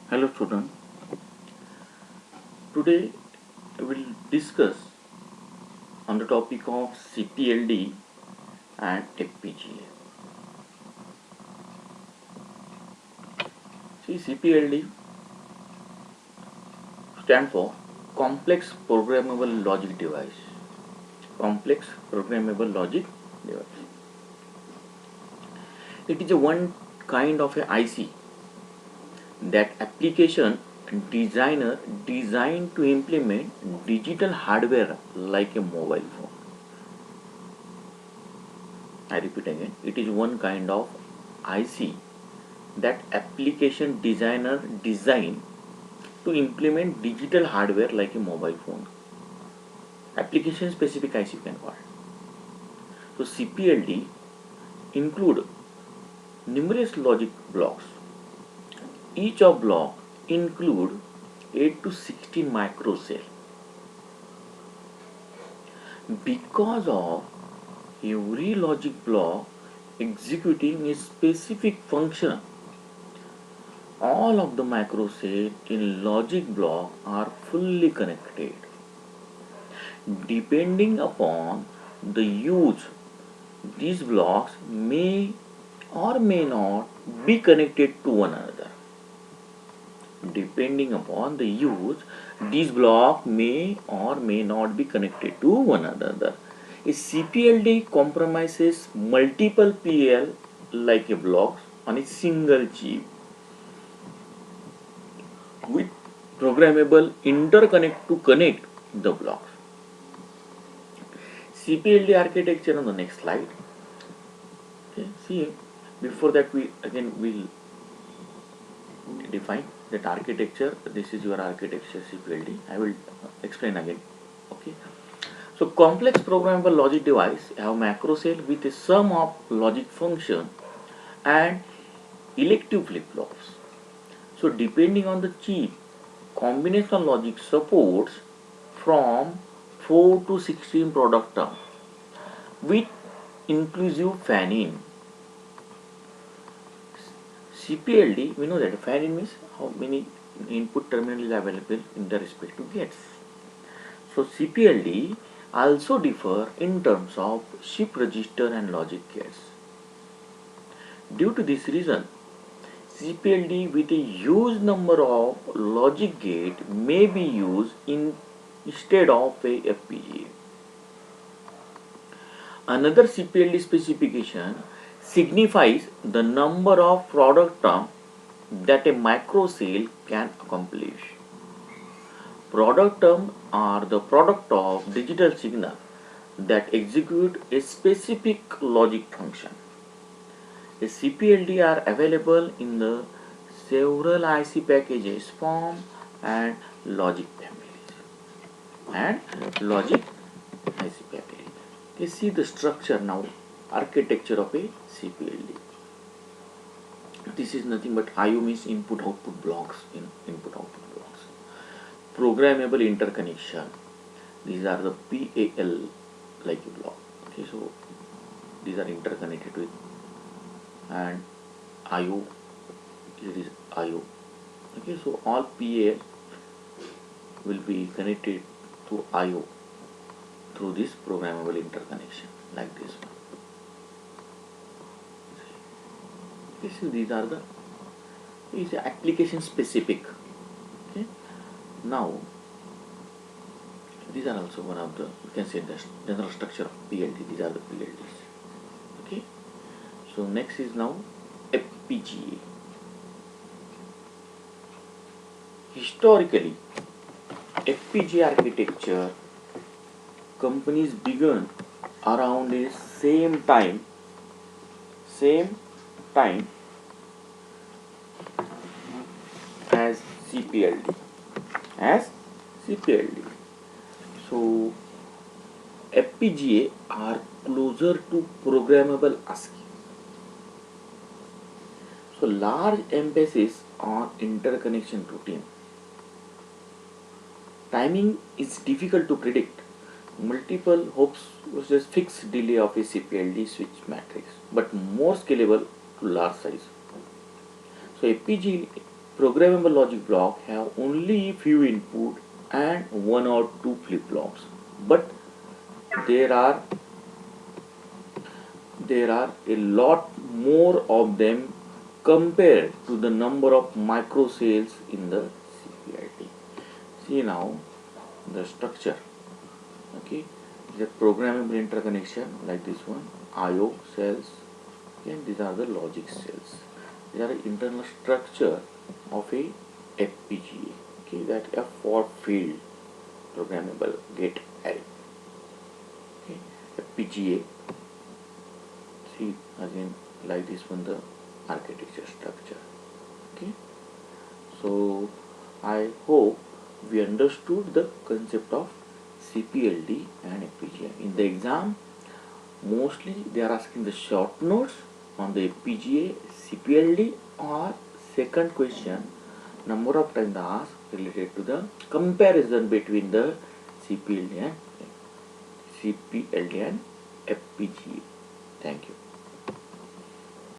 Hello student, today we will discuss on the topic of CPLD and FPGA. See, CPLD stand for Complex Programmable Logic Device. Complex Programmable Logic Device. It is a one kind of a IC that application designer designed to implement digital hardware like a mobile phone. I repeat again, it is one kind of IC that application designer design to implement digital hardware like a mobile phone. Application specific IC you can call. So CPLD include numerous logic blocks. Each of block include 8 to 16 micro cell. Because of every logic block executing a specific function, all of the micro cells in logic block are fully connected. Depending upon the use, these blocks may or may not be connected to one another. Depending upon the use, these blocks may or may not be connected to one another. A CPLD compromises multiple PL like a blocks on a single chip with programmable interconnect to connect the blocks. CPLD architecture on the next slide. Okay, see, before that we again will define that architecture. This is your architecture CPLD. I will explain again. Okay. So complex programmable logic device have macro cell with a sum of logic function and elective flip-flops. So depending on the chip, combinational logic supports from 4 to 16 product term with inclusive fan-in. CPLD, we know that fan-in means how many input terminals are available in the respective gates. So CPLD also differ in terms of shift register and logic gates. Due to this reason, CPLD with a huge number of logic gate may be used instead of a FPGA. Another CPLD specification signifies the number of product terms that a micro cell can accomplish. Product terms are the product of digital signal that execute a specific logic function. A CPLD are available in the several IC packages form and logic families IC package. You see the structure now, architecture of a CPLD. This is nothing but IO means input output blocks in input output blocks. Programmable interconnection. These are the PAL like a block. Okay, so these are interconnected with, and IO, it is IO. Okay, so all PAL will be connected to IO through this programmable interconnection like this one. Okay, so these are the application specific. Okay, now these are also one of the, you can say, the general structure of PLD. These are the PLDs. Okay, so next is now FPGA. Historically, FPGA architecture companies began around the same time as CPLD. As CPLD. So FPGA are closer to programmable ASCII. So large emphasis on interconnection routine. Timing is difficult to predict. Multiple hops versus fixed delay of a CPLD switch matrix, but more scalable to large size. So FPGA Programmable logic block have only few input and one or two flip flops, but there are a lot more of them compared to the number of microcells in the CPLD. See now the structure. Okay, the programmable interconnection like this one, IO cells, and these are the logic cells. These are the internal structure of a FPGA. Okay, that F for field programmable gate array. Okay, FPGA. See again like this one the architecture structure. Okay, so I hope we understood the concept of CPLD and FPGA. In the exam, mostly they are asking the short notes on the FPGA, CPLD, or second question, number of times they ask related to the comparison between the CPLD and FPGA. Thank you.